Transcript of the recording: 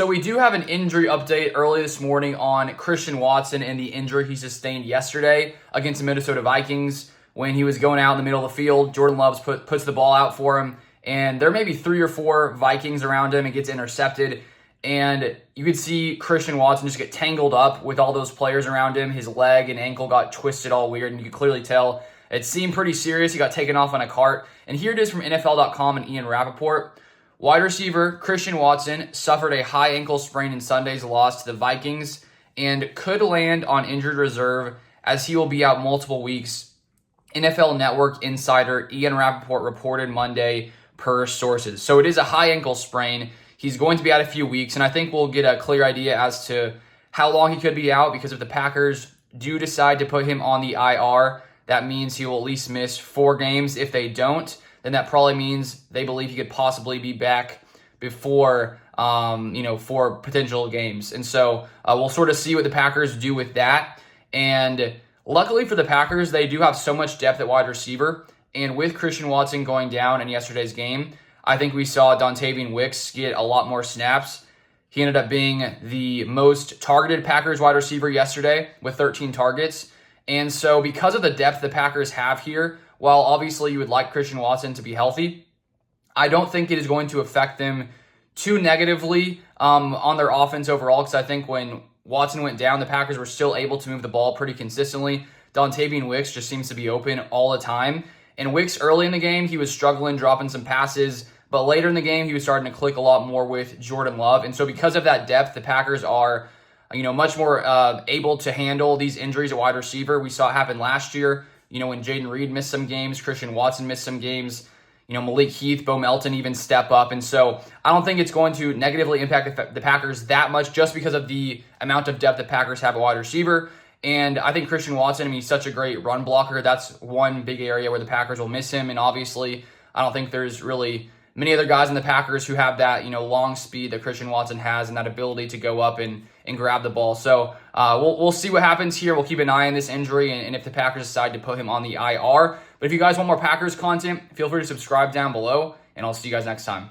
So we do have an injury update early this morning on Christian Watson and the injury he sustained yesterday against the Minnesota Vikings when he was going out in the middle of the field. Jordan Love puts the ball out for him, and there may be 3 or 4 Vikings around him and gets intercepted. And you could see Christian Watson just get tangled up with all those players around him. His leg and ankle got twisted all weird, and you could clearly tell it seemed pretty serious. He got taken off on a cart. And here it is from NFL.com and Ian Rappaport. Wide receiver Christian Watson suffered a high ankle sprain in Sunday's loss to the Vikings and could land on injured reserve as he will be out multiple weeks. NFL Network insider Ian Rappaport reported Monday per sources. So it is a high ankle sprain. He's going to be out a few weeks, and I think we'll get a clear idea as to how long he could be out, because if the Packers do decide to put him on the IR, that means he will at least miss 4 games. If they don't, then that probably means they believe he could possibly be back before, 4 potential games. And so we'll sort of see what the Packers do with that. And luckily for the Packers, they do have so much depth at wide receiver. And with Christian Watson going down in yesterday's game, I think we saw Dontayvion Wicks get a lot more snaps. He ended up being the most targeted Packers wide receiver yesterday with 13 targets. And so because of the depth the Packers have here, while obviously you would like Christian Watson to be healthy, I don't think it is going to affect them too negatively on their offense overall, because I think when Watson went down, the Packers were still able to move the ball pretty consistently. Dontayvion Wicks just seems to be open all the time. And Wicks early in the game, he was struggling, dropping some passes, but later in the game, he was starting to click a lot more with Jordan Love. And so because of that depth, the Packers are much more able to handle these injuries at wide receiver. We saw it happen last year. When Jayden Reed missed some games, Christian Watson missed some games, Malik Heath, Bo Melton even step up. And so I don't think it's going to negatively impact the Packers that much just because of the amount of depth the Packers have at wide receiver. And I think Christian Watson, he's such a great run blocker. That's one big area where the Packers will miss him. And obviously, I don't think there's really many other guys in the Packers who have that, long speed that Christian Watson has and that ability to go up and grab the ball. So we'll see what happens here. We'll keep an eye on this injury and if the Packers decide to put him on the IR. But if you guys want more Packers content, feel free to subscribe down below, and I'll see you guys next time.